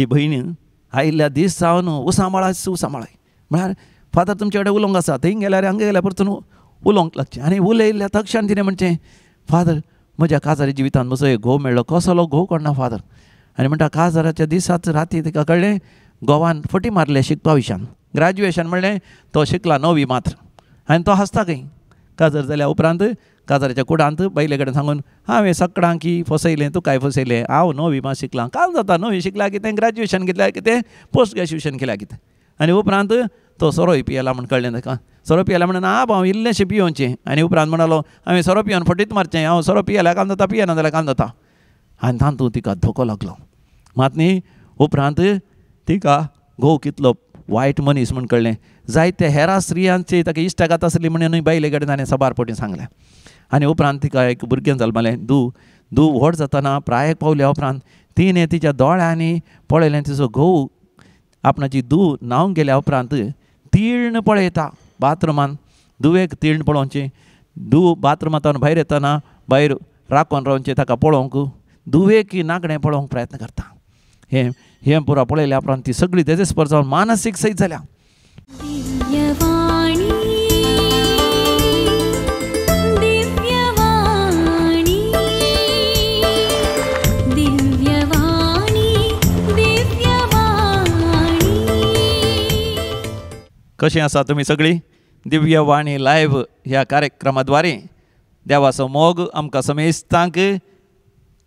ती भयण आयिल्ल्या दीस जावन उसामाळाय म्हळ्यार फादर तुमचे कडेन उलोवंक आसा थंय गेल्यार हांगा गेल्यार परतून उलोवंक लागचें आनी उलयल्या तक्षण तिणें म्हणचें फादर म्हज्या काजारी जिवितांत म्हजो एक घोव मेळ्ळो कसलो घोव कोणा फादर आनी म्हणटा काजाराच्या दिसाच राती ताका कळ्ळें गोवान फटी मारले शिकपा विशयान ग्रॅज्युएशन म्हणलें तो शिकला 9वी मात्र आनी तो हांसता खंय काजर जाल्या उपरांत काजाराच्या कुडांत बायले कडेन सांगून हांवें सकाळांकी फसयलें तुकाय फसयलें हांव 9वी मात शिकलां काल जाता 9वी शिकल्या कितें ग्रॅज्युएशन कितल्या कितें पोस्ट ग्रॅज्युएशन केल्या कितें आनी उपरांत तो सोरोय पियेला म्हण कळ्ळें ताका सोरो पियेला म्हणून हांव इल्लेंशें पियोवचें आनी उपरांत म्हणलो हांवें सोरो पियोन फटीत मारचें हांव सोरो पियेल्यार काम जाता पियेना जाल्यार काम जाता आनी तातूंत तिका धोको लागलो मात न्ही उपरांत तिका घोव कितलो वायट मनीस म्हण कळ्ळें जायते हेरा स्त्रियांची ताका इश्टागात आसली म्हणून बायले कडेन ताणें सबारपणी सांगलें आनी उपरांत तिका एक भुरगें जल्मलें दू व्हड जातना प्रायेक पावल्या उपरांत तिणें तिच्या दोळ्यांनी पळयलें तिचो घोव आपणाची धूव न्हांवंक गेल्या उपरांत तीर्ण पळयता बाथरुमान धुवेक तीर्ण पळोवचें धूव बाथरुमांतल्यान भायर येतना भायर राखून रावचें ताका पळोवंक धुवेक नागणें पळोवंक प्रयत्न करता हें पुरो पळयल्या उपरांत ती सगळी तेजे स्पर जावन मानसीक सयत जाल्या कशी आसा तुमी सगळीं दिव्यवाणी लायव्ह ह्या कार्यक्रमाद्वारे देवाचो मोग आमकां समेस्तांक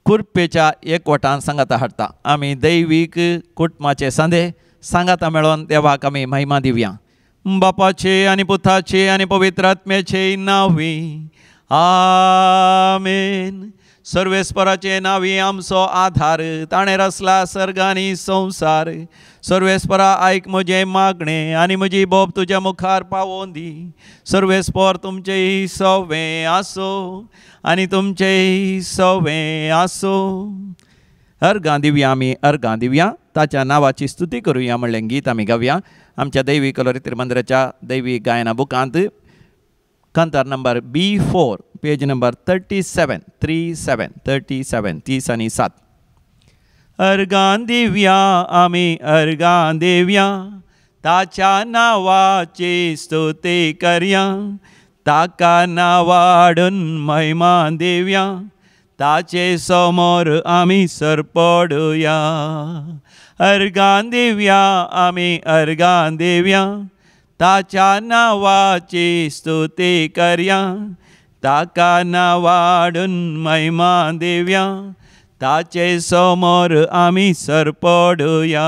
कुरपेच्या एकवटान सांगाता हाडटा आमी दैवीक कुटुंबाचे सांदे सांगाता मेळोन देवाक आमी महिमा दिवया बापाचे आनी पुताचे आनी पवित्र आत्म्याचे नांवी आमेन सर्वेस्पराचे नांवी आमचो आधार ताणें रचला सर्ग आनी संवसार सर्वेस्परा आयक म्हजें मागणें आनी म्हजी बोब तुज्या मुखार पावोवन दी सर्वेस्पर तुमचें सवें आसो आनी तुमचें सवें आसो अर्गां दिवया आमी अर्गां दिवया ताच्या नांवाची स्तुती करुया म्हणलें गीत आमी गावया आमच्या दैवीक कलोरित्र मंदिराच्या दैवीक गायना बुकांत कंतर नंबर B4 पेज नंबर 37 30 आनी 7 अर्गां दिवया आमी अर्गां देवया ताच्या नांवाची स्तुती करया ताका नांवाडून महिमा देवया ताचे समोर आमी सरपडुया अर्गां दिवया आमी अर्गां देवया ताच्या नांवाची स्तुती करया ताका नांवाडून महिमा देवया ताचे समोर आमी सरपडुया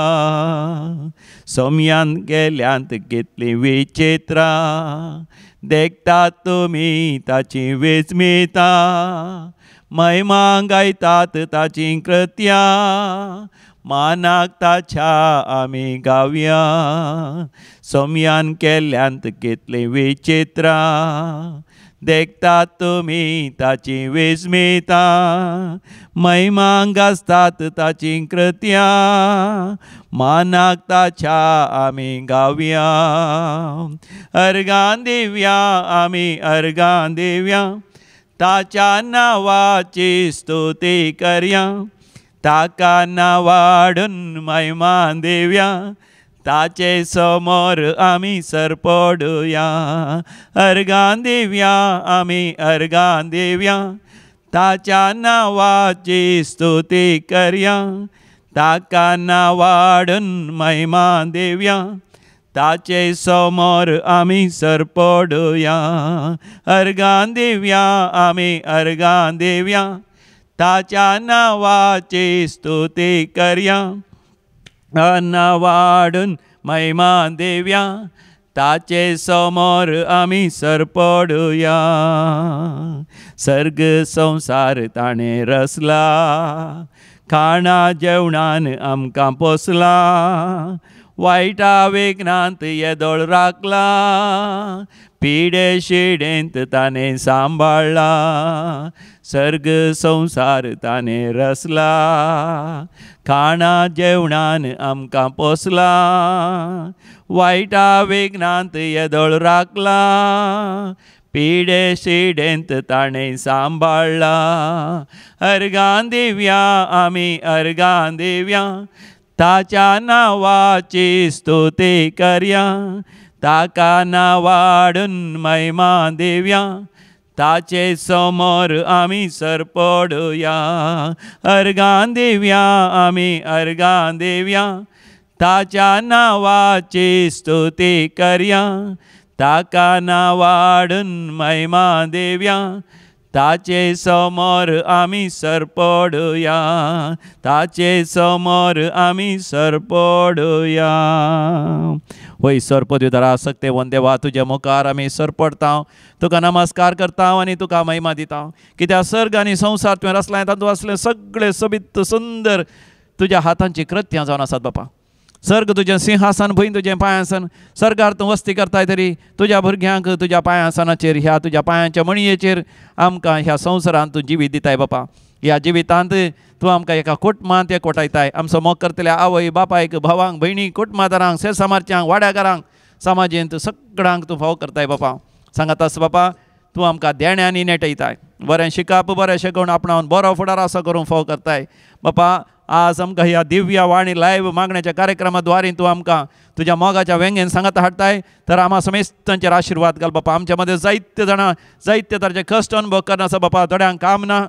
सोम्यान गेल्यांत कितली विचित्रा देखतात तुमी ताची वेचमेता महिमा गायतात ताची कृत्या मानाक ताच्या आमी गावया सोम्यान केल्यांत कितली विचित्रा देखतात तुमी ताची वेचमेता महिमा गाजतात ताची कृत्या मानाक ताच्या आमी गावया अर्गां दिवया आमी अर्गां देवया ताच्या नांवाची स्तुती करया ताका नांवाडून महिमा देवया ताचे समोर आमी सरपडुया अर्गां दिवया आमी अर्गां देवया ताच्या नांवाची स्तुती करया ताका नांवाडून महिमा देवया ताचे समोर आमी सरपडुया अर्गां दिवया आमी अर्गां देवया ताच्या नांवाची स्तुती करया नांवाडून महिमा देवया ताचे समोर आमी सरपडुया सर्ग संवसार ताणें रचला खाणा जेवणान आमकां पोसला वायटा वेगनांत येदोळ राखला पिडे शिडेंत ताणें सांबाळला सर्ग संवसार ताणें रचला खाणा जेवणान आमकां पोसला वायटा वेगनांत येदोळ राखला पिडे शिडेंत ताणें सांबाळला अर्गां दिवया आमी अर्गां देवया ताच्या नावाची स्तुती करया, ताका नावाडून महिमा देवया, ताचे समोर आमी सरपडुया, अर्गां देवया आमी अर्गां देवया, ताच्या नावाची स्तुती करया, ताका नावाडून महिमा देवया, ताचे समोर आमी सरपडुया, ताचे समोर आमी सरपडुया. वय सरपदुदारा सक्ते वन देवा, तुझे मुखार आमी सरपडता, तुका नमस्कार करता आनी तुका महिमा दिता. कित्याक सर्ग आनी संवसार तुवें रचलां, तातूंत असलें सगळें सोबीत सुंदर तुज्या हातांची कृत्यां जावन आसात बापा. सर्ग तुजें सिंहासन, भूंय तुजें पांयासन. सर्गार तूं वस्ती करताय तरी तुज्या भुरग्यांक तुज्या पांयासनाचेर, ह्या तुज्या पांयाच्या मणयेचेर आमकां ह्या संवसारांत तूं जिवीत दिताय बापा. ह्या जिवितांत तूं आमकां एका कुटुंबांत एकवटायताय. आमचो मोग करतल्या आवय बापायक, भावांक, भयणीक, कुटुंबादारांक, शेजामारच्यांक, वाड्याकारांक, समाजेंत सगळ्यांक तूं फाव करताय बापा. सांगात आस बापा, तूं आमकां देण्यांनी नेटयताय. बरें शिकप, बरें शिकोवन आपणावन बरो फुडार असो करून फाव करताय बापा. आज आमकां ह्या दिव्य वाणी लायव्ह मागण्याच्या कार्यक्रमाद्वारे तूं आमकां तुज्या मोगाच्या व्यंगेन सांगत हाडताय. तर आम्हा समेस्तांचेर आशिर्वाद घाल बापा. आमच्या मदें जायते जाणां जायते तरेचे कश्ट अनुभव करना आसा बापा. थोड्यांक काम ना,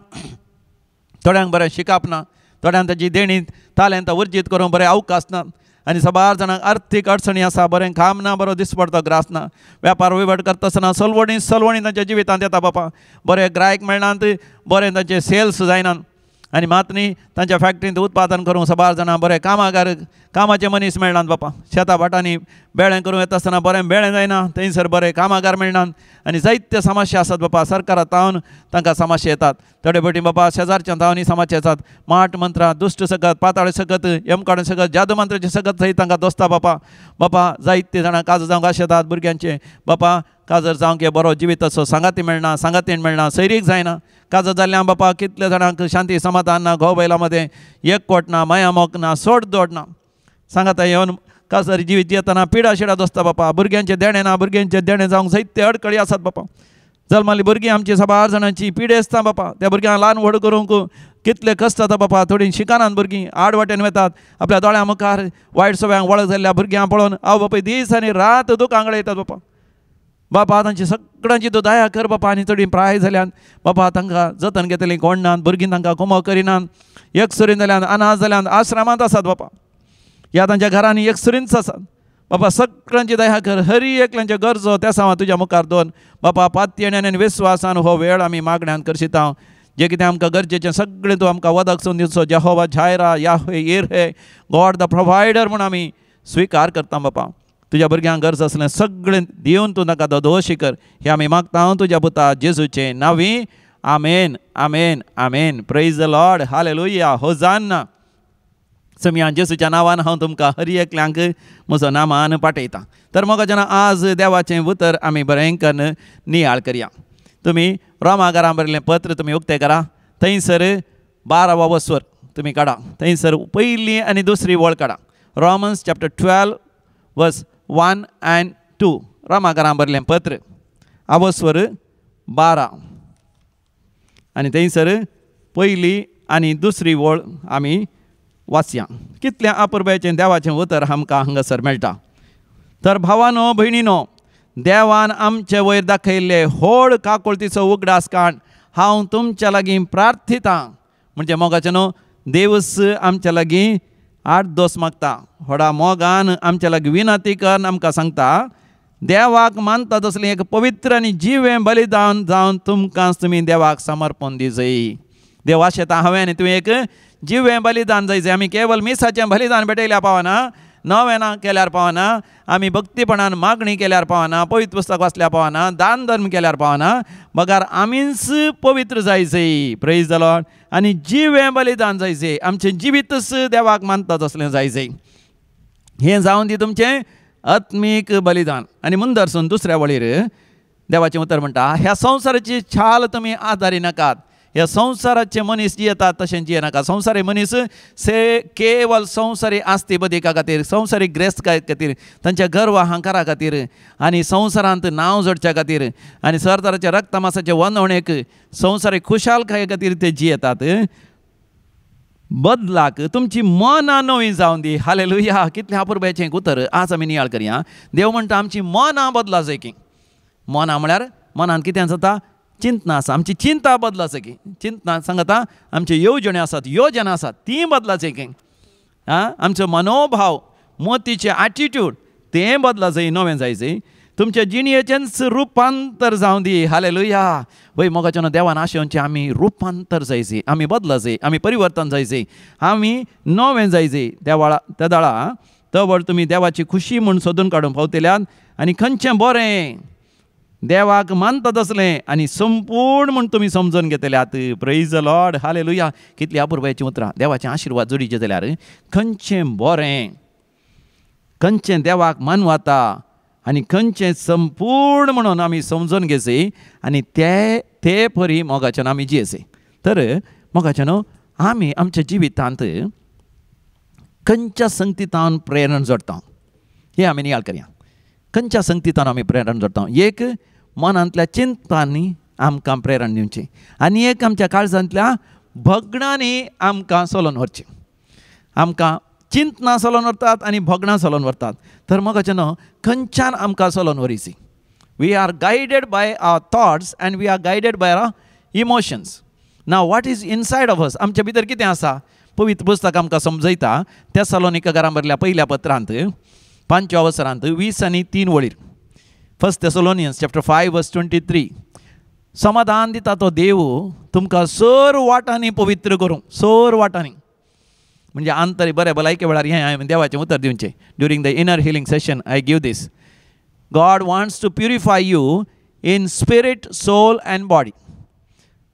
थोड्यांक बरें शिकप ना, थोड्यांक ताची देणी तालेंत वर्जीत करून बरें अवकाश ना, आनी सबार जाणांक आर्थीक अडचणी आसा. बरें काम ना, बरो दिसपडतो ग्रास ना, वेपार वहिवाट करता आसतना सलवणी तांच्या जिवितांत येता बापा. बरें ग्राहक मेळनात, बरें तांचे सेल्स जायनात, आनी मात न्ही तांच्या फॅक्टरींत उत्पादन करूंक सबार जाणां बरें कामागार, कामाचे मनीस मेळनात बापा. शेता भाटांनी बेळें करूं येता आसतना बरें बेळें जायना, थंयसर बरें कामागार मेळनात, आनी जायत्यो समस्या आसात बापा. सरकारांत तावन तांकां समस्या येतात. थोडे फावटी बापा शेजारच्या तावनी समस्या येतात. माट मंत्रां, दुश्ट सकत, पाताळ सकत, यमकाड सकत, जादू मंत्राचे सकत थंय तांकां दोसता बापा. बापा जायते जाणां काज जावंक अशें येतात भुरग्यांचे बापा. काजर जावंक बरो जिवीत असो सांगाती मेळना, सांगातीन मेळना, सैरीक जायना. काजर जाल्ल्या बापा कितले जाणांक शांती समाधान ना, घोव बैला मदें एकवट ना, माया मोग ना, सोड दोड ना. सांगात येवन काजर जिवीत जियेतना पिडा शिडा दोसता बापा. भुरग्यांचे देणे ना, भुरग्यांचे देणे जावंक जायते अडकळी आसात बापा. जल्माली भुरगीं आमची सबार जाणांची पिडे आसता बापा. त्या भुरग्यांक ल्हान व्हड करूंक कितले कश्ट जाता बापा. थोडीं शिकानात भुरगीं, आड वाटेन वतात. आपल्या दोळ्या मुखार वायट सवयांक वळख जाल्ल्या भुरग्यांक पळोवन आवय बापूय दीस आनी रात दुखांगडे येतात बापा. बापा तांची सगळ्यांची तूं दया कर बापा. आनी चडी प्राय जाल्यान बापा तांकां जतन घेतलीं कोण नात, भुरगीं तांकां कुमो करिनात, एकसुरीन जाल्यान, अनाथ जाल्यान, आश्रमांत आसात बापा. ह्या तांच्या घरांनी एकसुरींच आसात बापा. सगळ्यांची दया कर. हरी एकल्यांच्यो गरजो त्या सावा तुज्या मुखार दोन बापा. पातयेण्यान आनी विस्वासान हो वेळ आमी मागण्यांत करशिता. जे कितें आमकां गरजेचें सगळें तूं आमकां वदक सून दिवचो. Jehovah Jireh, Yahweh Yireh, God the provider म्हूण आमी स्विकार करता बापा. तुज्या भुरग्यांक गरज असलें सगळें दिवन तूं ताका दोदोशी कर. हें आमी मागता तुज्या पुता जेजूचे नांवी. Amen, amen, amen. Praise the Lord. Hallelujah, hosanna. समियान जेजूच्या नांवान हांव तुमकां हर एकल्यांक म्हजो नामान पाठयतां. तर मग जेन्ना आज देवाचें उतर आमी बरेंकन नियाळ करया. तुमी रोमाकारां बरयल्लें पत्र तुमी उक्तें करा. थंयसर 12वा वसवर तुमी काडा. थंयसर पयली आनी दुसरी वळ काडा. रोमन्स चॅप्टर 12 वर्स 1 and 2. रोमाकारां बरयल्लें पत्र आवस्वर 12 आनी थंयसर पयली आनी दुसरी वळ आमी वाचया. कितल्या अपुर्बायेचें देवाचें उतर आमकां हांगासर मेळटा. तर भावानो, भयणीनो, देवान आमचे वयर दाखयल्ले व्हड काकुळतीचो उगडास काण हांव तुमच्या लागीं प्रार्थितां. म्हणजे मोगाचें न्हू, देवस आमच्या लागीं आठ दोस मागता. व्हडा मोगान आमच्या लागीं विनंती करन आमकां सांगता, देवाक मानता तसलें एक पवित्र आनी जिवें बलिदान जावन तुमी देवाक समर्पण दिजय. देव आशेता हांवें आनी तुवें एक जिवें बलिदान जायचें. आमी केवल मिसाचें बलिदान भेटयल्यार पावना, नवें ना केल्यार पावना, आमी भक्तीपणान मागणी केल्यार पावना, पवित्र पुस्तक वाचल्यार पावना, दान धर्म केल्यार पावना, मगार आमीच पवित्र जायचें. Praise the Lord. आनी जिवें बलिदान जायचें. आमचें जिवीतच देवाक मानता तसलें जायचें. हें जावन दी तुमचें आत्मीक बलिदान. आनी मुंदरसून दुसऱ्या वळीर देवाचें उतर म्हणटा, ह्या संवसाराची छाल तुमी आदारी नाकात. ह्या संवसाराचे मनीस जियेतात तशें जिये नाका. संवसारी मनीस केवल संवसारी आस्ती बदिका खातीर, संवसारी ग्रेस्तकाय खातीर, तांच्या गर्व अहंकारा खातीर आनी संवसारांत नांव जोडच्या खातीर आनी सरदाराच्या रक्तमासाचे वंदवणेक संवसारी खुशालकाये खातीर ते जियेतात. बदलाक तुमची मनां नवी जावन दी. हालेलुया. कितलें अपुरबाचें उतर आज आमी नियाळ करया. देव म्हणटा आमची मनां बदला जाय की. मनां म्हळ्यार मनान कितें जाता, चिंतना आसा. आमची चिंता बदला जाय की. चिंतना सांगता आमच्यो येवजण्यो आसात, योजना आसात, ती बदला जाय की. आमचो मनोभाव, मोतीचे एटिट्यूड तें बदला जाय, नवें जाय जाय. तुमच्या जिणयेचेंच रुपांतर जावं दी. हालेलुया. वय मोगाच्यान देवान आशेवचें आमी रुपांतर जाय जाय, आमी बदला जाय, आमी परिवर्तन जाय जाय, आमी नवें जाय जाय. त्या दाळा तवळ तुमी देवाची खुशी म्हूण सोदून काडून पावतल्यात आनी खंयचें बरें देवाक मानता तसलें आनी संपूर्ण म्हूण तुमी समजून घेतल्यात. Praise the Lord. हालेलुया. कितलीं अपुरबायचीं उतरां. देवाचें आशिर्वाद जोडिचें जाल्यार खंयचें बरें, खंयचें देवाक मानवाता आनी खंयचें संपूर्ण म्हणून आमी समजून घेवचें आनी ते परी मोगाच्यान आमी जियेचें. तर मोगाच्यान आमी आमच्या जिवितांत खंयच्या संगतींतान प्रेरण जोडटा हें आमी नियाळ करया. खंयच्या संगतींतान आमी प्रेरण जोडटा. एक मनांतल्या चिंतांनी आमकां प्रेरण दिवचें आनी एक आमच्या काळजांतल्या भगणांनी आमकां सोलोन व्हरचें. आमकां चिंतना सोलोन व्हरतात आनी भगणां सोलोन व्हरतात. तर मोगाच्यान खंयच्यान आमकां सोलोन व्हरीची. We are guided by our thoughts and we are guided by our emotions. Now what is inside of us. आमच्या भितर कितें आसा पवित्र पुस्तक आमकां समजयता. तेसलोनिकेकारांक बरयल्या पयल्या पत्रांत 5व्या अवसरांत 20 आनी 3 वळीर. फर्स्ट थेसलोनियन्स चॅप्टर 5 वर्स 23. समाधान दिता तो देव तुमकां सर वाटांनी पवित्र करूं. सर वाटांनी म्हणजे आंतरी बरें भलायके वेळार हें हांवें देवाचें उतर दिवचें. During the inner healing session I give this. God wants to purify you in spirit, soul and body.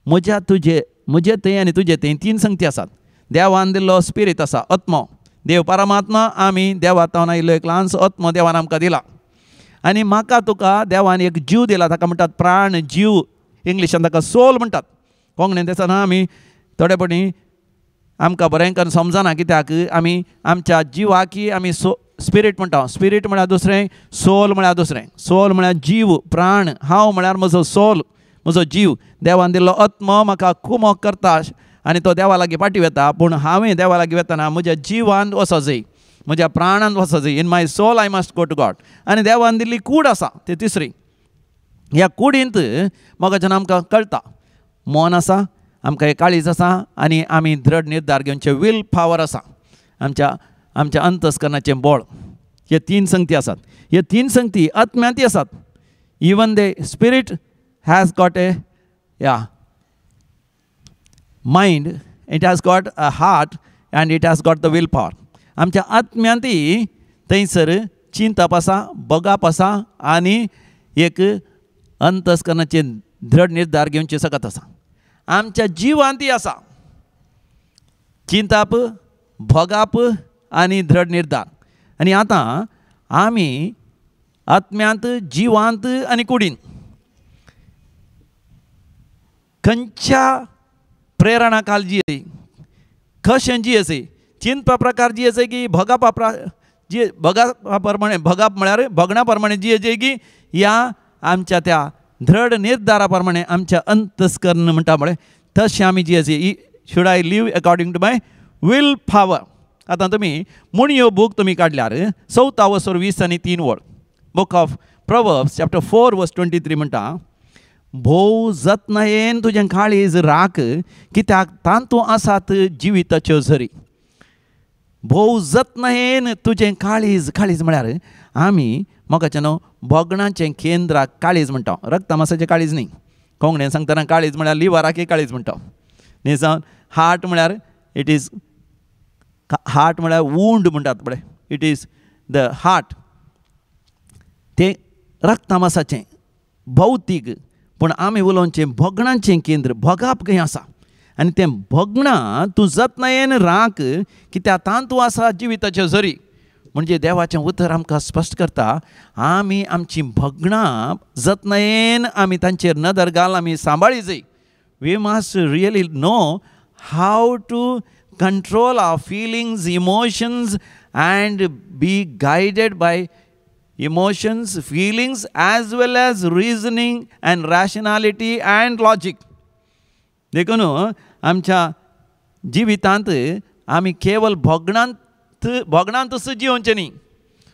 म्हजे थंय आनी तुजे थंय 3 संगती आसात. देवान दिल्लो स्पिरीट आसा, आत्मो. देव परमात्मा, आमी देवातावन आयिल्लो एक ल्हानसो आत्मो देवान आमकां दिला. आनी म्हाका तुका देवान एक जीव दिला. ताका म्हणटात प्राण, जीव. इंग्लिशान ताका सोल म्हणटात. कोंकणीन तेसना आमी थोडे पटी आमकां बरें करून समजना कित्याक आमी आमच्या जिवाकी आमी स्पिरीट म्हणटा. स्पिरीट म्हळ्यार दुसरें, सोल म्हळ्यार दुसरें. सोल म्हळ्यार जीव, प्राण. हांव म्हळ्यार म्हजो सोल, म्हजो जीव. देवान दिल्लो आत्मो म्हाका कुमोग करता आनी तो देवा लागीं पाटी वेता. पूण हांवें देवा लागीं वेतना म्हज्या जिवान वचो जाय, म्हज्या प्राणांत वचो जाय. In my soul I must go to God. आनी देवान दिल्ली कूड आसा ती तिसरी. ह्या कुडींत मोगाच्यान आमकां कळटा मन आसा, आमकां एक काळीज आसा आनी आमी दृढ निर्धार घेवचे वील पॉवर आसा. आमच्या अंतस्करणाचें बळ. हे 3 संगती आसात. हे 3 संगती आत्म्यांती आसात. Even the spirit has got a mind, it has got a heart and it has got the will power. आमच्या आत्म्यांती थंयसर चिंतप आसा, बगाप आसा आनी एक अंतस्करणाचे दृढ निर्धार घेवचे सकत आसा. आमच्या जिवांती आसा चिंतप, भोगाप आनी दृढ निर्धार. आनी आतां आमी आत्म्यांत, जिवांत आनी कुडीन खंयच्या प्रेरणा काल जियेचें, कशें जियेचें, चिंतपा प्रकार जियेचें की भोगापा प्रमाणे, भोगाप म्हळ्यार भोगणा प्रमाणे जियेचें की ह्या आमच्या त्या दृढ निर्धारा प्रमाणे आमच्या अंतस्करण म्हणटा म्हळ्यार तशें आमी जियेचें. Should I live according to my will power. आतां तुमी मुणयो बूक तुमी काडल्यार 4th अवसर 20 आनी 3 वळ. बूक ऑफ प्रोवर्ब्स चॅप्टर 4 वर्स 23 म्हणटा भोव जतनायेन तुजें काळीज राख कित्याक तांतूं आसात जिविताच्यो झरी. भोव जतनायेन तुजें काळीज. काळीज म्हळ्यार आमी मोगाच्यान भोगणाचें केंद्राक काळीज म्हणटा. रक्तमासाचें काळीज न्ही. कोंकणीन सांगतना काळीज म्हळ्यार लिवराकी काळीज म्हणटा. न्ही जावन हार्ट म्हळ्यार इट इज हार्ट म्हळ्यार वूंड म्हणटात पळय, इट इज द हार्ट. तें रक्तमासाचें भौतीक. पूण आमी उलोवचें भोगणाचें केंद्र. भोगाप खंय आसा आनी तें भोगणां तूं जतनायेन राख कित्याक तांतूं आसा जिविताच्यो झरी. म्हणजे देवाचें उतर आमकां स्पश्ट करता आमी आमची भोगणां जतनायेन आमी तांचेर नदर घाल आमी सांबाळी जाय. We must really know how to control our feelings, emotions and be guided by emotions, feelings as well as reasoning and rationality and logic. देखून आमच्या जिवितांत आमी केवल भोगणांतच जिवचे न्ही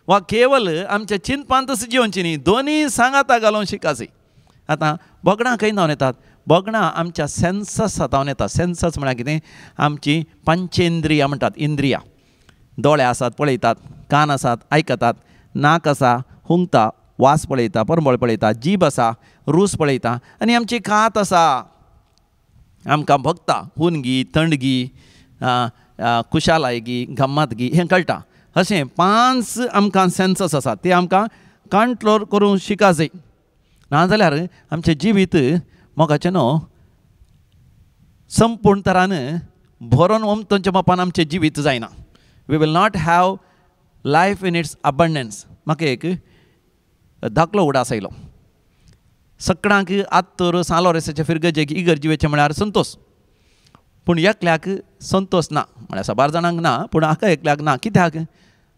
वा केवल आमच्या चिंतपांतच जिवचे न्ही, दोनी सांगाता घालून शिकासी. आतां भोगणां खंय जावन येतात? भोगणां आमच्या सेन्सस जावन येतात. सेन्सस म्हळ्यार कितें? आमची पंचेंद्रिया म्हणटात, इंद्रिया. दोळे आसात पळयतात, कान आसात आयकतात, नाक आसा हुंगता, वास पळयता, परमळ पळयता, जीब आसा रूस पळयता, आनी आमची कात आसा आमकां भोगता, हुनगी, थंडगी, खुशालायगी, गम्मतगी हें कळटा. अशें 5 आमकां सेन्सस आसात, ते आमकां कंट्रोल करूंक शिका जाय. नाजाल्यार आमचें जिवीत मोगाचें न्हू, संपूर्ण तरान भरून ओमतोच्या मापान आमचें जिवीत जायना. We will not have life in its abundance. म्हाका एक धाकलो उडास आयलो. सकाळांक आत्तर सालो रेसाच्या फिरगजेक इगर जिवेचें म्हळ्यार संतोष. पूण एकल्याक संतोष ना, म्हळ्यार साबार जाणांक ना, पूण हाका एकल्याक ना. कित्याक?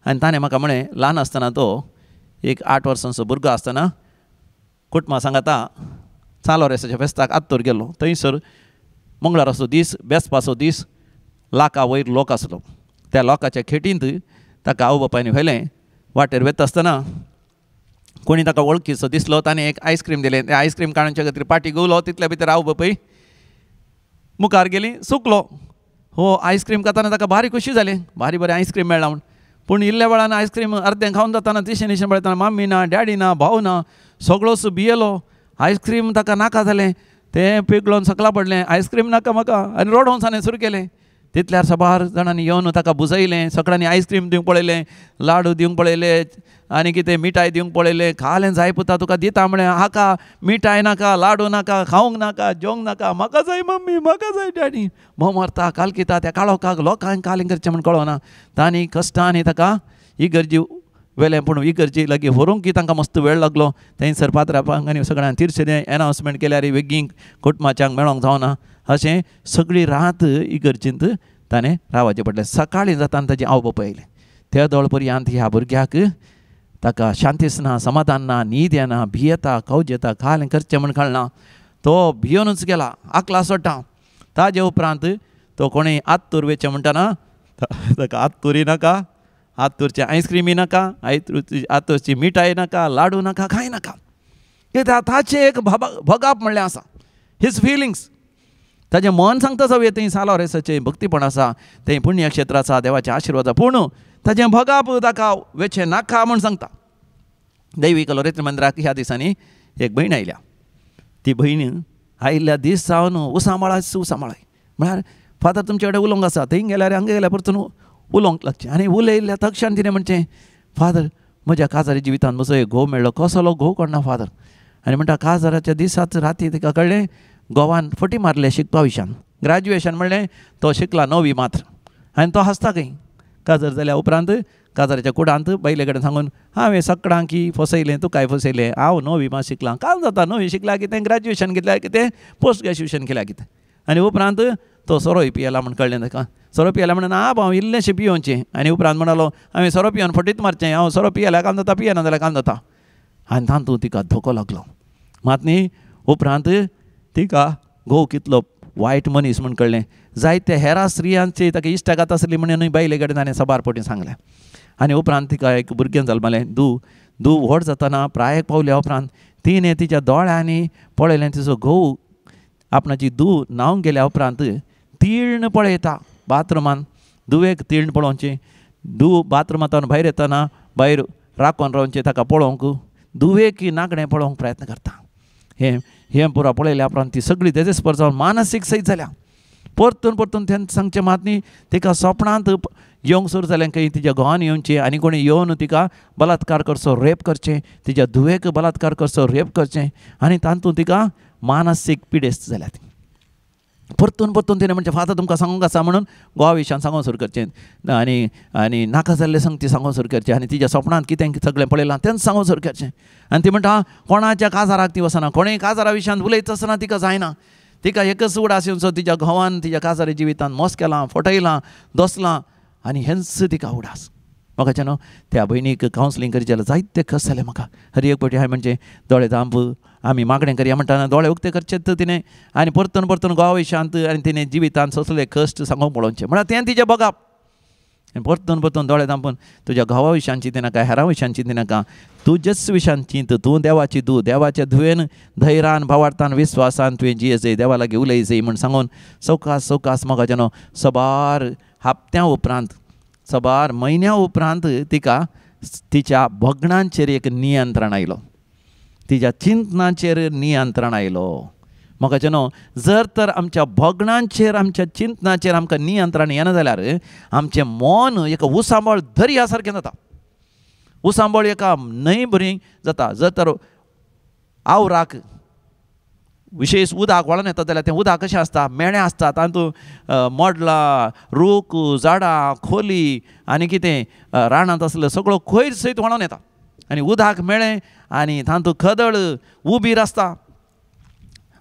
आनी ताणें म्हाका म्हळें, ल्हान आसतना तो एक 8 वर्सांचो भुरगो आसतना कुटुंबा सांगाता चालो रेसाच्या फेस्ताक आत्तूर गेलो. थंयसर मंगळाराचो दीस, बेस्पाचो दीस, लाखा वयर लोक आसलो. त्या लोकाच्या खेटींत ताका आवय बापायनी व्हेलें. वाटेर वता आसतना कोणी ताका वळखीचो दिसलो, ताणें एक आयस्क्रीम दिलें. तें आयस्क्रीम काडच्या खातीर पाटी घेवलो. तितल्या भितर आवय बापाय मुखार गेली, चुकलो. हो आयस्क्रीम खाताना ताका भारी खुशी जाली, भारी बरें आयस्क्रीम मेळ्ळा म्हूण. पूण इल्ल्या वेळान आयस्क्रीम अर्दें खावन जाताना दिशेन पळयतना मम्मी ना, डॅडी ना, भाव ना, सगळोच भियेलो. आयस्क्रीम ताका नाका जालें. तें पिगळोवन सकला पडलें. आयस्क्रीम नाका म्हाका, आनी रडोवंक ताणें सुरू केलें. तितल्यार साबार जाणांनी येवन ताका बुजयलें. सगळ्यांनी आयस्क्रीम दिवंक पळयलें, लाडू दिवंक पळयले, आनी कितें मिठाय दिवंक पळयलें. खालें जाय पुता तुका दिता म्हळें. हाका मिठाय नाका, लाडू नाका, खावंक नाका, जेवंक नाका. म्हाका जाय मम्मी, म्हाका जाय डॅडी. मोव मारता, कालकिता. त्या काळोखाक लोकांक कालीं करचें म्हूण कळना. तांणी कश्टांनी ताका इगर्जी व्हेलें. पूण इगर्जी लागीं व्हरूंक तांकां मस्त वेळ लागलो. थंयसर पात्रांक आनी सगळ्यांक तिरशें एनावन्समेंट केल्यार वेगींक कुटुंबाच्यांक मेळोंक जावना. अशें सगळी रात इगर्जींत ताणें रावचें पडलें. सकाळीं जाताना ताची आवय बापाय आयलें. ते दोळ पर्यंत ह्या भुरग्याक ताका शांतीच ना, समाधान ना, न्हीद येना, भियेता, कवज येता, खालें करचें म्हूण कळना. तो भियोनूच गेला, आकला सोडटा. ताजे उपरांत तो कोणें आत्तूर वेचें म्हणटाना ताका आत्तूरी नाका, आत्तूरचें आयस्क्रीमी नाका, आत्तूरची मिठाय नाका, लाडू नाका, कांय नाका. कित्याक ताचें एक भोगाप म्हणलें आसा. His feelings. ताजें मन सांगता जावं थंय सालो रेसाचें भक्तीपण आसा, थंय पुण्यक्षेत्र आसा, देवाचें आशिर्वाद आसा. पूण ताजें भोगाप ताका वेचें नाका म्हूण सांगता. दैवी कलोरेत्र मंदिराक ह्या दिसांनी एक भयण आयल्या. ती भयण आयिल्ल्या दीस सावन उसांबाळाय म्हळ्यार फादर तुमचे कडेन उलोवंक आसा. थंय गेल्यार हांगा गेल्यार परतून उलोवंक लागचें. आनी उलयल्या तक्षण तिणें म्हणचें, फादर म्हज्या काजारी जिवितांत म्हजो एक घोव मेळ्ळो. कसलो घोव कळना फादर. आनी म्हणटा काजाराच्या दिसाच राती तिका कळ्ळें गोवान फटी मारले शिकपा विशयान. ग्रॅज्युएशन म्हणलें तो शिकला 9वी मात्र. आनी तो हांसता खंय. काजर जाल्या उपरांत काजाराच्या कुडांत बायले कडेन सांगून हांवें सकाळांकी फसयलें, तुकाय फसयलें, हांव 9वी मात शिकलां. काम जाता 9वी शिकल्या कितें, ग्रॅज्युएशन घेतल्या कितें, पोस्ट ग्रॅज्युएशन केल्या कितें. आनी उपरांत तो सोरोय पियेला म्हूण कळ्ळें ताका. सोरो पियेला म्हणून हांव इल्लेंशें पियोवचें. आनी उपरांत म्हणलो हांवें सोरो पियोन फटीत मारचें, हांव सोरो पियेल्यार काम जाता, पियेना जाल्यार काम जाता. आनी तातूंत तिका धोको लागलो. मात न्ही उपरांत तिका घोव कितलो वायट मनीस म्हूण कळ्ळें. जायत्या हेरां स्त्रियांची ताका इश्टागात आसली म्हणून बायले कडेन ताणें सबार पटी सांगलें. आनी उपरांत तिका एक भुरगें जल्मलें. धूव व्हड जातना प्रायेक पावल्या उपरांत तिणें तिच्या दोळ्यांनी पळयलें तिचो घोव आपणाची धूव न्हांवंक गेल्या उपरांत तीर्ण पळयता बाथरुमान. धुवेक तीर्ण पळोवचें, धूव बाथरुमांतल्यान भायर येतना भायर राखून रावचें ताका पळोवंक, धुवेक नाकडें पळोवंक प्रयत्न करता. हें पुरो पळयल्या उपरांत ती सगळी तेजेस्पर जावन मानसीक सैत जाल्या. परतून तें सांगचें मात न्ही. तिका स्वप्नांत येवंक सुरू जालें खंय तिच्या घोवान येवचें आनी कोणी येवन तिका बलात्कार करचो, रेप करचें, तिच्या धुवेक बलात्कार करचो, रेप करचें. आनी तातूंत तिका मानसीक पिडेस्त जाल्या. परतून तिणें म्हणचें फादर तुमकां सांगूंक आसा म्हणून घोवा विशयान सांगूंक सुरू करचें आनी नाका जाल्लें संगती सांगूंक सुरू करचें. आनी तिच्या स्वप्नांत कितें सगळें पळयलां तेंच सांगूंक सुरू करचें. आनी ती म्हणटा कोणाच्या काजाराक ती वचना, कोणेंय काजारा विशयान उलयत आसतना तिका जायना. तिका एकच उडास येवचो, तिच्या घोवान तिच्या काजारी जिवितांत मोस केलां, फटयलां, दोसलां आनी हेंच तिका उडास. म्हाका न्हू त्या भयणीक कावन्सिलींग करी जाल्यार जायते कस जाले म्हाका. हर एक फावटी हांवें म्हणजे दोळे दांब आमी मागणें करया म्हणटाना दोळे उक्ते करचेत तिणें आनी परतून परतून घोवा विशांत आनी तिणें जिवितांत ससले कश्ट सांगूंक पळोवचे म्हळ्यार तें तिचें बघप. आनी परतून परतून दोळे दांपून तुज्या घोवा विशांत चिंती नाका, हेरां विशांत चिंती नाका, तुजेच विशांत चिंत. तूं देवाची धूव, देवाच्या धुवेन धैर्यान भावार्थान विस्वासान तुवें जियेचय, देवा लागीं उलयचय म्हूण सांगून सवकास सवकास म्हाका न्हू सबार हप्त्या उपरांत सबार म्हयन्या उपरांत तिका तिच्या भोगणांचेर एक नियंत्रण आयलो, तिच्या चिंतनाचेर नियंत्रण आयलो. म्हाका न्हू जर तर आमच्या भोगणांचेर आमच्या चिंतनाचेर आमकां नियंत्रण येना जाल्यार आमचें मन एका उसांबळ दर्या सारकें जाता. उसांबळ एका न्हंय बरी जाता. जर तर आवराक विशेश उदक वळोन येता जाल्यार तें उदक कशें आसता, मेळें आसता, तातूंत मोडलां, रूख, झाडां, खोली आनी कितें रानांत आसलें सगळो कोयर सयत वळोन येता आनी उदक मेळ्ळें आनी तातूंत खदळ उबीर आसता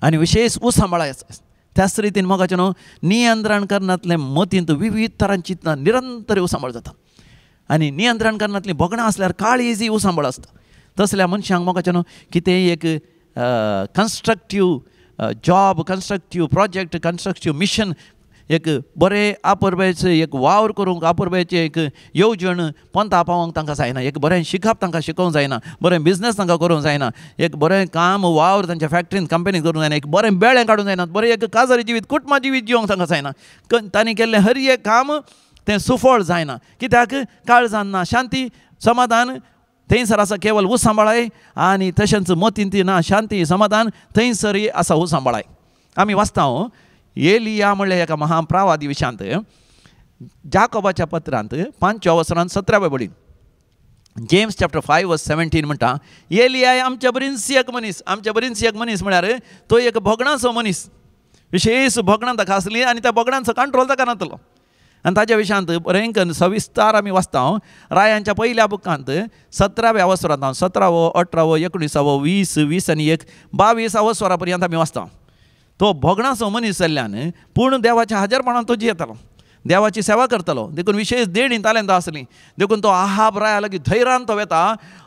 आनी विशेश उसांबळाय आसता. त्याच रितीन म्हाका न्हू नियंत्रण करनातलें मतींत विविध तरांची चिंतना निरंतर उसांबळ जाता आनी नियंत्रण करनातलीं भोगणां आसल्यार काळीजी उसांबळ आसता. तसल्या मनशांक म्हाका न्हू कितेंय एक कंस्ट्रक्टीव जॉब, कंस्ट्रक्टीव प्रोजेक्ट, कंस्ट्रक्टीव मिशन, एक बरें आपुरबायेचें एक वावर करूंक, आपुरबायेचें एक येवजण पंथा पावोवंक तांकां जायना, एक बरें शिकप तांकां शिकोवंक जायना, बरें बिजनेस तांकां करूंक जायना, एक बरें काम वावर तांच्या फॅक्ट्रीन कंपनीन करूंक जायना, एक बरें बेळें काडूंक जायना, बरें एक काजारी जिवीत कुटुंबा जिवीत जिवंक तांकां जायना. तांणी केल्लें हर एक काम तें सुफळ जायना. कित्याक काळजान ना शांती, समाधान थंयसर आसा केवळ उसांबळाय आनी तशेंच मतींत ना शांती, समाधान थंयसर आसा उसांबळाय. आमी वाचता एलिया म्हणल्यार एका महाप्रवादी विशांत जाकोबाच्या पत्रांत 5व्या वसरांत 17व्या बडीन जेम्स चॅप्टर 5:17 म्हणटा एलिया आमच्या बरींचें मनीस, आमच्या बरींचें मनीस म्हळ्यार तो एक भोगणाचो मनीस, विशेश भोगणां ताका आसली आनी त्या भोगणांचो कंट्रोल ताका नासलो. आनी ताच्या विशयांत बरें सविस्तार आमी वाचता रायांच्या पयल्या बुकांत 17व्या वसरांत 17वो 18वो 19वो 20 20 आनी 22 वसरा पर्यंत आमी वाचता. तो भोगणाचो मनीस जाल्ल्यान पूण देवाच्या हाजरपणान तो जियेतालो, देवाची सेवा करतालो, देखून विशेष देणी तालेंत आसली. देखून तो आहाब राया लागीं धैर्यान तो वेता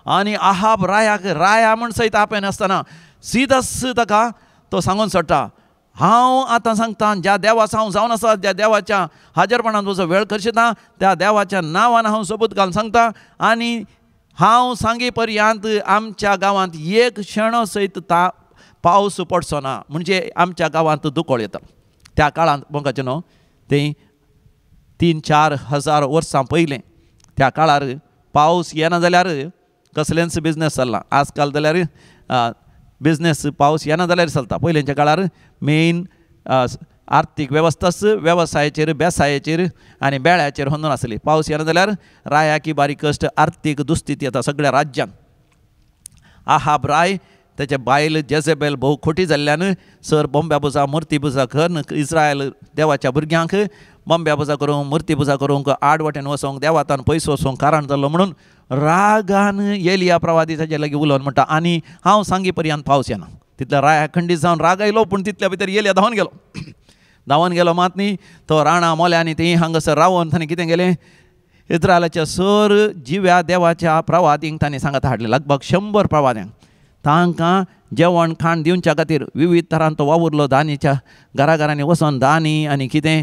आनी आहाब रायाक राया म्हण सयत आपयन आसतना सिदस ताका तो सांगून सोडटा, हांव आतां सांगता ज्या देवास हांव जावन आसा, ज्या देवाच्या हाजरपणान तुजो वेळ करशिता, त्या देवाच्या नांवान हांव सबूत घालून सांगता आनी हांव सांगे पर्यंत आमच्या गांवांत एक शेणो सयत पावस पडचो ना, म्हणजे आमच्या गांवांत दुकोळ येता. त्या काळांत म्हाका न्हू तें 3-4 हजार वर्सां पयलें त्या काळार पावस येना जाल्यार कसलेंच बिजनेस चलना. आजकाल जाल्यार बिजनेस पावस येना जाल्यार चलता. पयलींच्या काळार मेन आर्थीक वेवस्थाच वेवसायाचेर, बेसायाचेर आनी बेळ्याचेर होंदून आसली. पावस येना जाल्यार राया की बारीक कश्ट आर्थीक दुस्थिती येता सगळ्या राज्यांत. आहाब राय तेचे बायल जेजेबेल भोव खोटी जाल्ल्यान सर बोंब्या पुजा मुर्ती पुजा कर, इस्रायल देवाच्या भुरग्यांक बोंब्या पुजा करूंक मुर्ती पुजा करूंक आडवटेन वचोंक देवातान पयस वचोंक कारण जाल्लो म्हणून रागान एलिया प्रवादी ताचे लागीं उलोवन म्हणटा आनी हांव सांगे पर्यंत पावस येना. तितल्या राया खंडीत जावन राग आयलो, पूण तितल्या भितर एलिया धांवन गेलो मात न्ही तो राणा मोल्यांनी तें हांगासर रावोन ताणें कितें केलें, इस्रायलाच्या सर जिव्या देवाच्या प्रवादींक ताणें सांगत हाडलें, लगभग 100 प्रवाद्यांक तांकां जेवण खाण दिवच्या खातीर विविध तरान तो वावुरलो. दानीच्या घराघरांनी वचोन दानी आनी कितें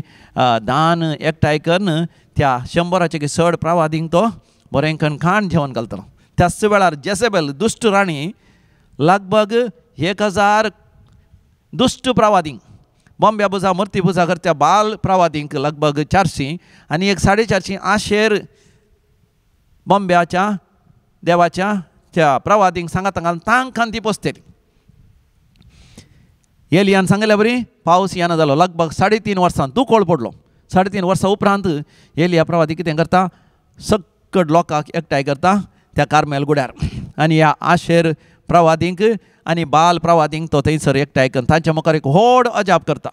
दान एकठांय करून त्या 100 चड प्रवादींक तो बरें करून खाण जेवण घालतलो. त्याच वेळार जेसेबेल दुश्ट राणी लगभग 1000 दुश्ट प्रवादींक, बोंब्या पुजा मुर्ती पुजा करच्या बाल प्रवादींक लगभग 400 आनी 450 आशेर बोंब्याच्या देवाच्या त्या प्रवादींक सांगात तांकां ती पोसतेली. एलियान सांगलें बरी पावस येना जालो, लगभग 3.5 वर्सां दुकोळ पडलो. 3.5 वर्सां उपरांत एलिया प्रवादी कितें करता, सकट लोकांक एकठांय करता त्या कार्मेल गुड्यार आनी ह्या आशेर प्रवादींक आनी बाल प्रवादींक तो थंयसर एकठांय करून तांच्या मुखार एक व्हड अजाप करता.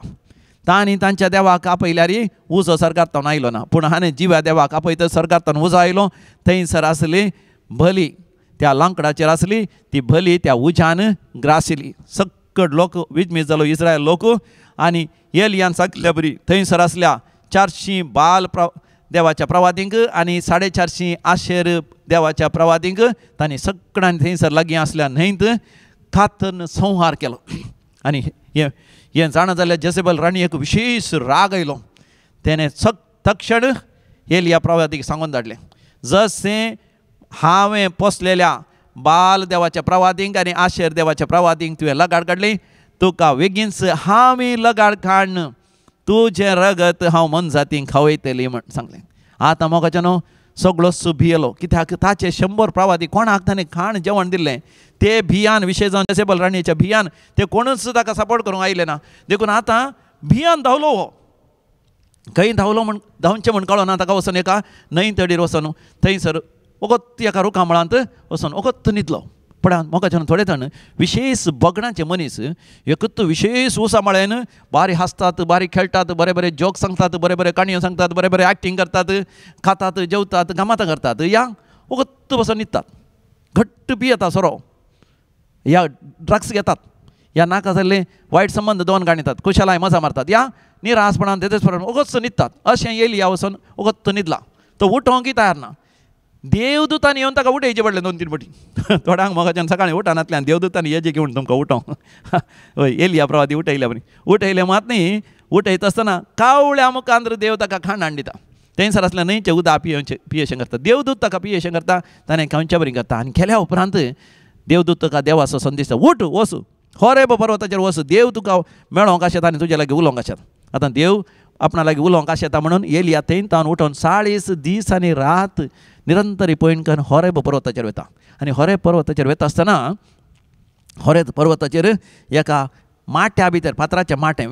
तांणी तांच्या देवाक आपयल्यार उजो सरकारतावन आयलो ना, पूण हाणें जिव्या देवाक आपयता सरकारतावन उजो आयलो. थंयसर आसली भली त्या लांकडाचेर आसली, ती भली त्या उज्यान ग्रासिली. सकट लोक विजमीत जालो इस्रायल लोक. आनी एलियान सांगल्या बरी थंयसर आसल्या 400 बाल देवाच्या प्रवादींक आनी 450 आशेर देवाच्या प्रवादींक तांणी सगळ्यांनी थंयसर लागीं आसल्या न्हंयत कातन संहार केलो. आनी हें जाणा जाल्यार जेजेबेल राणीक विशेश राग आयलो. तेणें तक्षण एलिया प्रवादीक सांगून धाडलें, जशें हांवें पोसलेल्या बाल देवाच्या प्रवादींक आनी आशेर देवाच्या प्रवादींक तुवें लगाड काडली, तुका बेगीनच हांवें लगाड काडन तुजें रगत हांव मनजातींक खावयतली म्हण सांगलें. आतां मोगाच्या न्हू सगळो भियेलो, कित्याक ताचे 100 प्रवादी कोणाक ताणें खाण जेवण दिल्लें ते भियान विशय जावन जेजेबेल राणीच्या भियान ते कोणूच ताका सपोर्ट करूंक आयले ना. देखून आतां भियान धांवलो हो. खंय धांवचें म्हण कळना ताका वचून एका न्हंय तडीर वचून थंयसर वगत एका रुखामळांत वचून वगत न्हिदलो. पळय मोगाच्यान थोडे जाण विशेश बगणाचे मनीस एकूच विशेश उसामाळ्यान बारी हांसतात, बारी खेळटात, बरे बरे जोक सांगतात, बरे बरे काणयो सांगतात, बरे बरे एक्टींग करतात, खातात, जेवतात, गमात करतात, या वगत वचून न्हिदतात. घट्ट पियेतात सोरो, या ड्रग्स घेतात, या नाका जाल्ले वायट संबंध दोन गाणितात, कुशलाय मजा मारतात, या निरासपणान तेच वगत न्हिदतात. अशें येयली ह्या वचून वगत न्हिदला. तो उठोंकय तयार ना. देवदूतांनी येवन ताका उठयचें पडलें 2-3 फावटी. थोड्यांक मोगाच्यान सकाळीं उठानातल्यान देवदूतांनी येजें घेवन तुमकां उठोवंक हय एलिया प्रवादी उठयल्या बरी. उठयले मात न्ही, उठयता आसतना कावळ्या मुखांत देव ताका खाण हाडून दिता. थंयसर आसल्या न्हंयचें उदक पियेशें करता. देवदूत ताका पियेशें करता, ताणें खावच्या बरी करता. आनी केल्या उपरांत देवदूत ताका देवाचो संदेश दिता, उठ वच होरेब पर्वताचेर वच, देव तुका मेळोंक आशेता आनी तुजे लागीं उलोवंक आशेता. आतां देव आपणा लागीं उलोवंक आशेता म्हणून एलिया थंय तावन उठोवन 40 दीस आनी रात निरंतर पयण करून होरेब पर्वताचेर वता. आनी होरेब पर्वताचेर वता आसतना होरेब पर्वताचेर एका माट्या भितर, फातराच्या माट्या,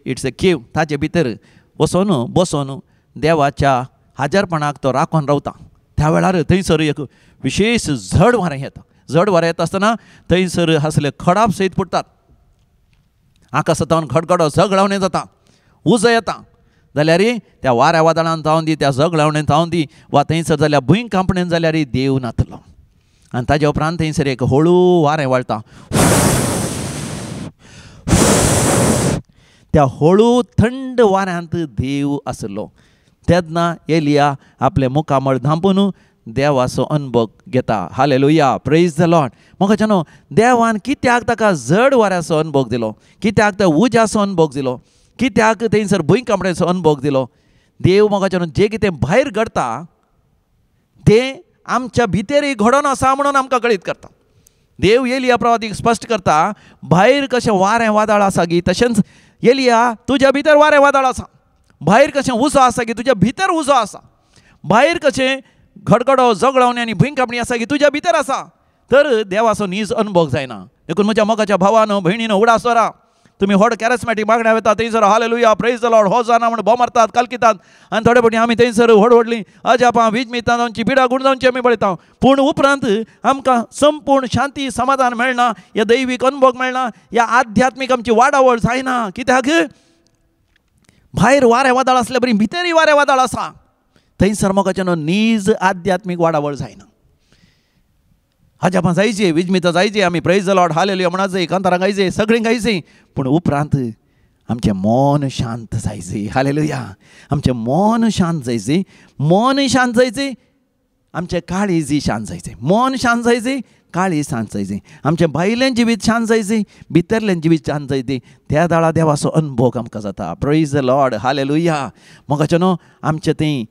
इट्स ए केव, ताचे भितर वचोन बसोन देवाच्या हाजरपणाक तो राखून रावता. त्या वेळार थंयसर एक विशेश झड वारें येता. झड वारें येता आसतना थंयसर असले खडाप सयत पडटात. आकाशांत खडखडो झगडावणे जाता, उजो येता. जाल्यार त्या वाऱ्या वादळान जावन दी, त्या झगडावणेन जावन दी, वा थंयसर जाल्यार भुंय कांपणेन जाल्यार देव नातलो. आनी ताजे उपरांत थंयसर एक हळू वारें वळटा. त्या हळू थंड वाऱ्यांत देव आसलो. तेन्ना एलिया आपले मुखामळ धांपून देवाचो अनुभव घेता. Hallelujah, praise the Lord. म्हाका न्हू देवान कित्याक ताका जड वाऱ्याचो अनुभव दिलो, कित्याक त्या उज्याचो अनुभव दिलो, कित्याक थंयसर भुंय कांपण्याचो अनुभव दिलो. देव म्हाका न्हू जें कितें भायर घडटा तें आमच्या भितरय घडोन आसा म्हणून आमकां कळीत करता. देव एलिया प्रवादीक स्पश्ट करता, भायर कशें वारें वादळ आसा गी तशेंच एलिया तुज्या भितर वारें वादळ आसा. भायर कशें उजो आसा गी तुज्या भितर उजो आसा. भायर कशें घडघडो झगडावणी आनी भुंय कांपणी आसा गी तुज्या भितर आसा. तर देवाचो नीज अनुभव जायना. देखून म्हज्या मोगाच्या भावानो भयणीनो उडासो राव. तुम्ही व्हड कॅरिस्मॅटीक मागण्या वता थंयसर हालेलुया, प्रेज द लॉर्ड, होसाना म्हण भोव मारतात, कलकितात. आनी थोडे फावटी आमी थंयसर व्हड व्हडलीं अजापां विजमितां जावची बिडां गुण जावची आमी पळयता. पूण उपरांत आमकां संपूर्ण शांती समाधान मेळना, ह्या दैवीक अनुभव मेळना, ह्या आध्यात्मीक आमची वाडावळ जायना. कित्याक भायर वारें वादळ आसल्या बरी भितरय वारें वादळ आसा. थंयसर मोगाचें न्हू नीज आध्यात्मीक वाडावळ जायना. अजापां जायची, विजमितां जायची, आमी प्रेज द लॉर्ड हालेलुया म्हणा जाय, कांतारां गायचें, सगळीं गायचें. पूण उपरांत आमचें मन शांत जायचें. हालेलुया, आमचें मन शांत जायचें. मन शांत जायचें, आमचें काळीज शांत जायचें. मन शांत जायचें, काळीज शांत जायचें. आमचें भायलें जिवीत शांत जायचें, भितरलें जिवीत शांत जायचें. त्या दाळा देवाचो अनुभव आमकां जाता. Praise the Lord hallelujah. मोगाचें न्हू आमचें थंय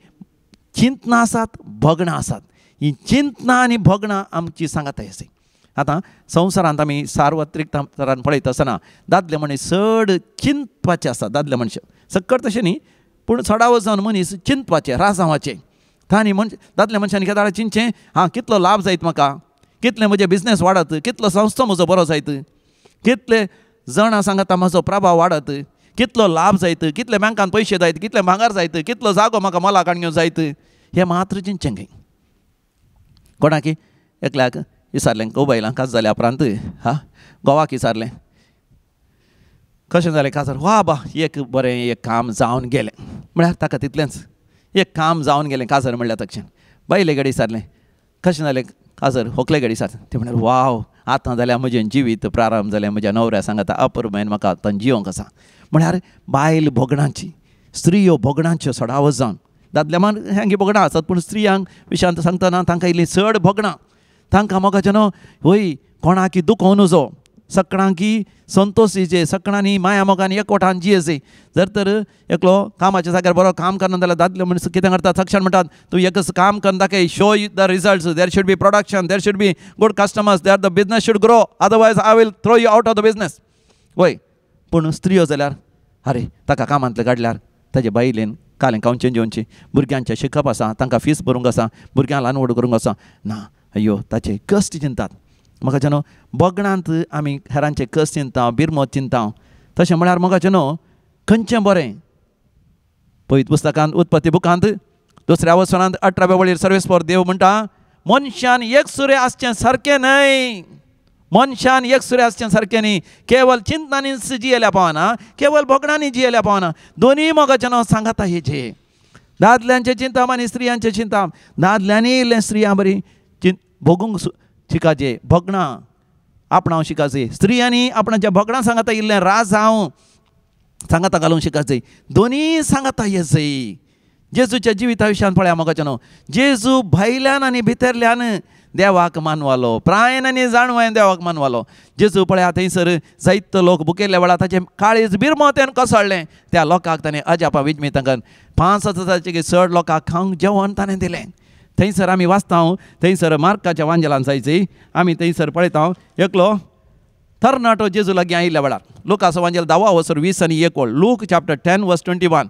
चिंतनां आसात, भोगणां आसात. ही चिंतना आनी भोगणां आमची सांगाताय आसा. आतां संवसारांत आमी सार्वत्रीक तरान पळयता आसतना दादले मनीस चड चिंतपाचे आसा. दादले मनशां सक्कट तशें न्ही, पूण चडावत जावन मनीस चिंतपाचें, राजांवाचें. तांणी दादले मनशांनी केदाळ चिंतचें, हां कितलो लाभ जायत म्हाका, कितले म्हजे बिजनेस वाडत, कितलो संस्था म्हजो बरो जायत, कितले जाणां सांगाता म्हजो प्रभाव वाडत, कितलो लाभ जायत, कितले बँकान पयशे जायत, कितले भांगार जायत, कितलो जागो म्हाका मोलाक हाडून जायत. हें मात्र चिंतचें खंय. कोणाक एकल्याक विचारलें, कोबायलां काज जाल्या उपरांत गोवाक विचारलें, कशें जालें काजार. वा बा एक बरें एक काम जावन गेलें म्हळ्यार ताका तितलेंच, एक काम जावन गेलें काजार म्हणल्यार तक्षण. बायले गडे विचारलें, कशें जालें काजार. व्हंकले गडे विचारलें. ते म्हळ्यार वाव, आतां जाल्यार म्हजें जिवीत प्रारंभ जालें. म्हज्या न्हवऱ्या सांगाता अपुरबायन म्हाका आतां जिवंक आसा. म्हळ्यार बायल भोगणांची, स्त्रियो भोगणांच्यो सडावत जावन दादल्या हेंगे भोगणां आसात पूण स्त्रियांक विशयांत सांगतना तांकां इल्ली चड भोगणां तांकां मोगाचें न्हू वय कोणाकी दुखोव नजो सगळ्यांकी संतोशीचे सगळ्यांनी माया मोगान एकवटान जियेचे जर तर एकलो कामाच्या जाग्यार बरो काम करना जाल्यार दादले मनीस कितें करता सक्षण म्हणटात तूं एकच काम करून दाखय show the results there should be production there should be good customers there the business should grow otherwise I will throw you out of the business वय पूण स्त्रियो जाल्यार अरे ताका कामांतले काडल्यार ताजे बायलेन कालें खावचें जेवचें भुरग्यांचें शिकप आसा तांकां फीस भरूंक आसा भुरग्यांक ल्हान व्हड करूंक आसा ना अय्यो ताचे कश्ट चिंतात म्हाका न्हू भोगणांत आमी हेरांचे कश्ट चिंता बिरमत चिंता तशें म्हळ्यार म्हाका न्हू खंयचें बरें पळयत पुस्तकांत उत्पत्ती बुकांत 2ऱ्या वचनांत 18व्या वळेर सर्वेस्पर देव म्हणटा मनशान एकसुरें आसचें सारकें न्हय मनशान एकसुरें आसचें सारकें न्ही केवळ चिंतनांनीच जियेल्या पावना केवळ भोगणांनी जियेल्या पावना दोनीय मोगाचें न्हू सांगाता हेजें दादल्यांचें चिंताप आनी स्त्रियांचें चिंताप दादल्यांनी इल्लें स्त्रियां बरी भोगूंक शिकाचे भोगणां आपणाव शिकाचे स्त्रियांनी आपणाच्या भोगणां सांगाता इल्लें राज हांव सांगाता घालूंक शिकाचे दोनीय सांगाता येसय जेजूच्या जिविता विशयान पळया मोगाचें न्हू जेजू भायल्यान आनी भितरल्यान देवाक मानवालो प्रायेन आनी जाणवायेन देवाक मानवालो जेजू पळया थंयसर जायतो लोक भुकेल्ल्या वेळार ताचें काळीज बिरमतेन कोसळ्ळें त्या लोकांक ताणें अजापा विजमी तांकां 5,000 चड लोकांक खावंक जेवण ताणें दिलें थंयसर आमी वाचता थंयसर मार्काच्या वांजेलांत जायचें आमी थंयसर पळयता एकलो तरणाटो जेजू लागीं आयिल्ल्या वेळार लुकाचो वांजेल 10 वचर 20 आनी 1 लूक चॅप्टर 10 वर्स 21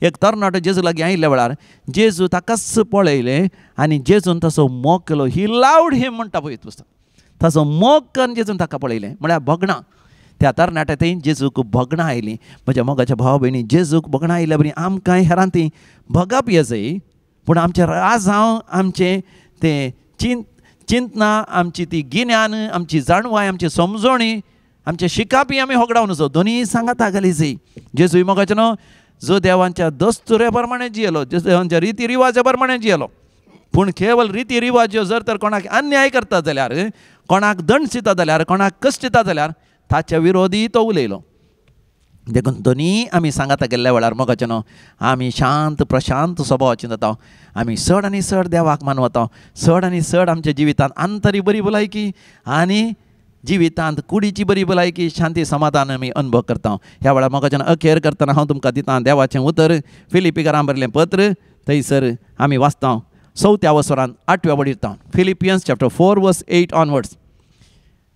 एक तरणाटो जेजू लागीं आयिल्ल्या वेळार जेजू ताकाच पळयलें आनी जेजून तसो मोग केलो ही लावड हिम म्हणटा पळय पुस्तक तसो मोग करून जेजून ताका पळयलें म्हळ्यार भोगणां त्या तरणाट्या थंय जेजूक भोगणां आयलीं म्हज्या मोगाच्या भाव भयणी जेजूक भोगणां आयल्या बरी आमकांय हेरां ती भोगप येजय पूण आमचें राज हांव आमचें तें चिंतना आमची ती गिन्यान आमची जाणवाय आमची समजोणी आमचे शिकापी आमी होगडाव नजो दोनीय सांगाता घाली जाय जेजूय मोगाचें न्हू जो देवांच्या दस्तुरे प्रमाणे जियेलो जो देवांच्या रिती रिवाजा प्रमाणे जियेलो पूण केवळ रिती रिवाज जर तर कोणाक अन्याय करता जाल्यार कोणाक दंड दिता जाल्यार कोणाक कश्ट दिता जाल्यार ताच्या विरोधी तो उलयलो देखून दोनीय आमी सांगाता गेल्ल्या वेळार मोगाचें न्हू आमी शांत प्रशांत स्वभावाचीं जाता आमी चड आनी चड देवाक मानवता चड आनी चड आमच्या जिवितांत आंतरी बरी भलायकी आनी जिवितांत कुडीची बरी भलायकी शांती समाधान आमी अनुभव करता ह्या वेळार मोगाचें अखेर करतना हांव तुमकां दितां देवाचें उतर फिलिपिकारां बरयलें पत्र थंयसर आमी वाचता 4थ्या वसरांत 8व्या वळेर फिलिपियन्स चॅप्टर 4 वर्स 8 ऑनवर्ड्स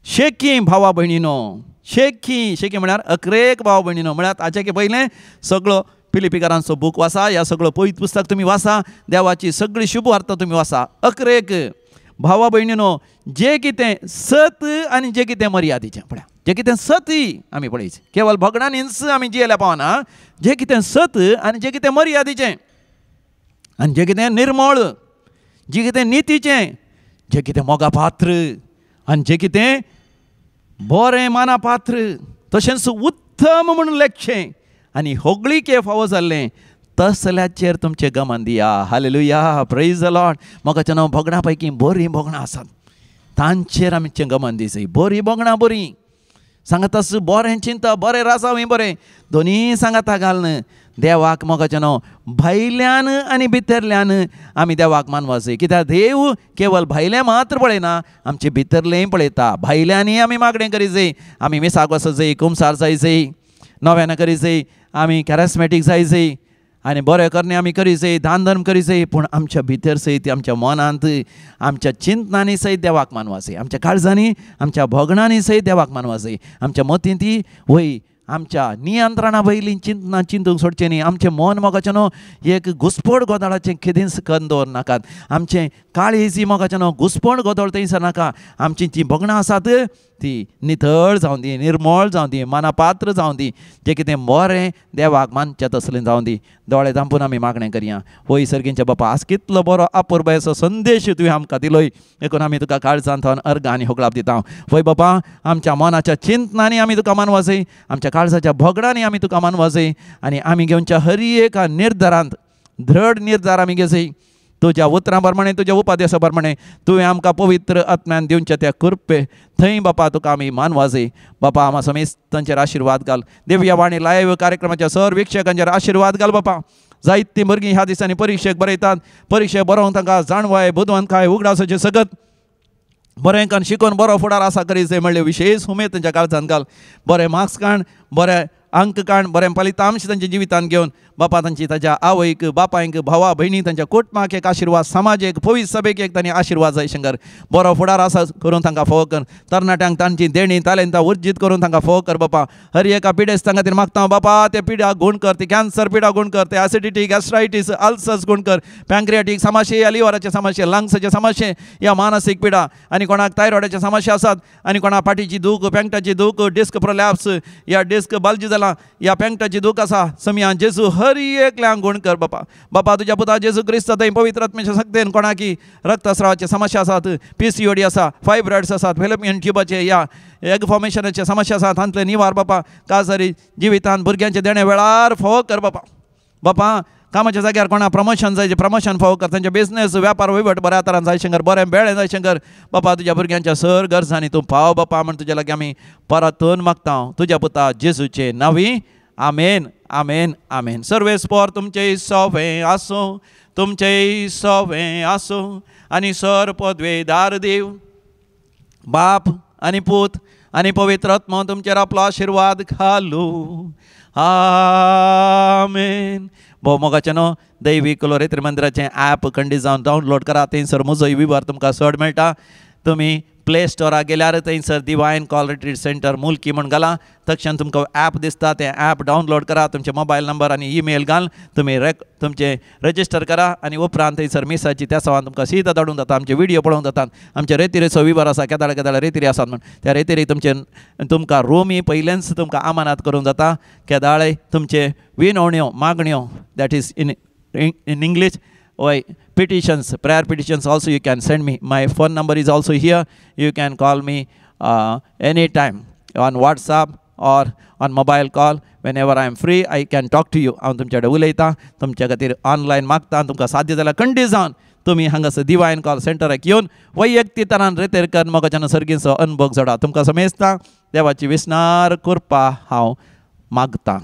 शेकी भावा भयणीनो शेकी म्हळ्यार अकरेक भाव भयणीनो म्हळ्यार ताचे पयलें सगळो फिलिपिकारांचो बूक वाचा या सगळो पयत पुस्तक तुमी वाचा देवाची सगळी शुभ वार्ता तुमी वाचा अकरेक भावा भयणीनो जे कितें सत आनी जे कितें मर्यादेचें पळया जे कितें सत आमी पळयचें केवळ भोगणांनीच आमी जियेल्या पावना जे कितें सत आनी जे कितें मर्यादेचें आनी जे कितें निर्मळ जे कितें नितीचें जे कितें मोगा पात्र आनी जे कितें बरें माना पात्र तशेंच उत्तम म्हणून लेखचें आनी होगळीके फावो जाल्लें तसल्याचेर तुमचें गमन दिया हालेलुया प्रेज द लॉर्ड मोगाचें न्हू भोगणां पैकी बरीं भोगणां आसात तांचेर आमचें गमन दिसय बरीं भोगणां बरीं सांगतास बरें चिंता बरें रासावय बरें दोनीय सांगाता घालन देवाक मोगाचें न्हू भायल्यान आनी भितरल्यान आमी देवाक मानवासय कित्याक देव केवळ भायलें मात्र पळयना आमचे भितरलेंय पळयता भायल्यांनी आमी मागणें करीत आमी मिसाक वचत जाय कुमसार जायचें नव्यान करीत आमी कॅरिस्मेटीक जायचें आनी बरें करणे आमी करीत दान धर्म करीत पूण आमच्या भितर सयत आमच्या मनांत आमच्या चिंतनांनी सयत देवाक मानवासय आमच्या काळजांनी आमच्या भोगणांनी सयत देवाक मानवासय आमच्या मतीं ती वय आमच्या नियंत्रणा भायलीं चिंतना चिंतूंक सोडचें न्ही आमचें मन मोगाचें न्हू एक घुसपड गोदळाचें केदींच करून दवरनाकात आमचें काळीजी मोगाचें न्हू घुसपड गोदळ थंयसर नाका आमचीं जीं भोगणां आसात ती नितळ जावं दी निर्मळ जावं दी मानापात्र जावं दी जें कितें बरें देवाक मानचें तसलें जावं दी दोळे धांपून आमी मागणें करया वय सर्गींचे बापा आज कितलो बरो अपुर्बायेचो संदेश तुवें आमकां दिलोय देखून आमी तुका काळजांत अर्घ आनी होगळाप दिता वय बापा आमच्या मनाच्या चिंतनांनी आमी तुका मानवासय आमच्या काळजाच्या भोगडांनी आमी तुका मानवासय आनी आमी घेवच्या हर एका निर्धारांत दृढ निर्धार आमी घेवचय तुज्या उतरां प्रमाणे तुज्या उपदेशा प्रमाणे तुवें आमकां पवित्र आत्म्यान दिवचे त्या कृपे थंय बापा तुका आमी मानवाजय बापा आमा समेस्त तांचेर आशिर्वाद घाल देवया वाणी लायव्ह कार्यक्रमाच्या सर विक्षकांचेर आशिर्वाद घाल बापा जायतीं भुरगीं ह्या दिसांनी परिक्षेक बरयतात. परिक्षे बरोवंक तांकां जाणवाय बुदवंतकाय उगडासाचें सगत बरें करून शिकून बरो फुडार आसा करीत म्हणल्यार विशेश उमेद तांच्या काळजांत घाल. बरे मार्क्स काण, बरे अंक काण, बरें फलितांश तांच्या जिवितांत घेवन बापा तांची ताच्या आवयक बापायक भावा भयणी तांच्या कुटुंबाक एक आशिर्वाद, समाजाक पवित्र सभेक एक तांणी आशिर्वाद जाय शंकर. बरो फुडार आसा करून तांकां फोव कर. तरणाट्यांक तांची देणी तालेंतां उर्जीत करून तांकां फोव कर बापा. हर एका पिडेस्त तांकां खातीर मागता बापा. ते पिड्याक गूण कर, ते कॅन्सर पिडा गूण कर, ते एसिडिटी गॅस्ट्रायटीस अल्सर्स गूण कर, पॅन्क्रियाटीक समस्या, या लिव्हराचे समस्या, लंग्साचे समस्या, या मानसीक पिडा आनी कोणाक थायरॉयडाचे समस्या आसात आनी कोणाक पाठीची दूख, पेंगटाची दूख, डिस्क प्रोलॅप्स, या डिस्क बल्ज जाला, या पेंगटाची दूख आसा, समया जेजू हर एकल्यांक गूण कर बापा. बापा तुज्या पुता जेजू क्रिस्त थंय पवित्र आत्म्याच्या शक्तीन कोणाकी रक्तस्रावाचे समस्या आसात, PCOD आसा, फायब्रॉइड्स आसात, फेलोपियन ट्युबाचे या एग फॉर्मेशनाचे समस्या आसात, हांतले निवार बापा. काजरी जिवितांत भुरग्यांचे देणे वेळार फोव कर बापा. बापा कामाच्या जाग्यार कोणा प्रमोशन जाय, प्रमोशन फोव कर. तांचे बिझनेस वेपार वैवट बऱ्या तरान जाय शंकर, बरें बेळें जाय शंकर. बापा तुज्या भुरग्यांच्या सर गरजांनी तूं पाव बापा म्हण तुज्या लागीं आमी परतून मागता तुज्या पुता जेजूचे नांवी. आमेन, आमेन, आमेन. सर्वेस्पोर तुमचे सवें आसूं, तुमचे सवें आसूं आनी सर पदवेदार देव बाप आनी पूत आनी पवित्र आत्मा तुमचेर आपलो आशिर्वाद घालूं. आमेन. भोवमोगाचें न्हू दैवी कलोरेत्र मंदिराचें ॲप खंडीत जावन डावनलोड करा. थंयसर म्हजोय विवर तुमकां चड मेळटा. तुमी प्ले स्टोरार गेल्यार थंयसर डिवायन कॉल रिट्रीट सेंटर मुल्की म्हूण घाला. तक्षण तुमकां ॲप दिसता, तें ॲप डावनलोड करा. तुमचे मोबायल नंबर आनी ईमेल घाल, तुमी तुमचे रजिस्टर करा आनी उपरांत थंयसर मिसाची त्या सवान तुमकां सीद धाडूंक जाता. आमचे व्हिडियो पळोवंक जातात. आमचे रेतिरेचो विवर आसा, केदाळे केदाळे रेतिरी आसात म्हूण. त्या रेतिरी तुमकां रोमी पयलेंच तुमकां आमानात करूंक जाता. केदाळे तुमचे विनवण्यो मागण्यो, that is in English, why petitions, prayer petitions also you can send me. My phone number is also here. You can call me anytime on WhatsApp or on mobile call. Whenever I am free, I can talk to you. हांव तुमचे कडेन उलयतां, तुमच्या खातीर online मागतां. तुमकां साध्य जाल्यार खंडीत जावन तुमी हांगासर डिवायन कॉल सेंटराक येवन वैयक्तीक तरान रेतेरकर मोगाच्यान सर्गीचो अनुभव जोडा. तुमकां समेजतां. देवाची विस्नार कृपा हांव मागतां.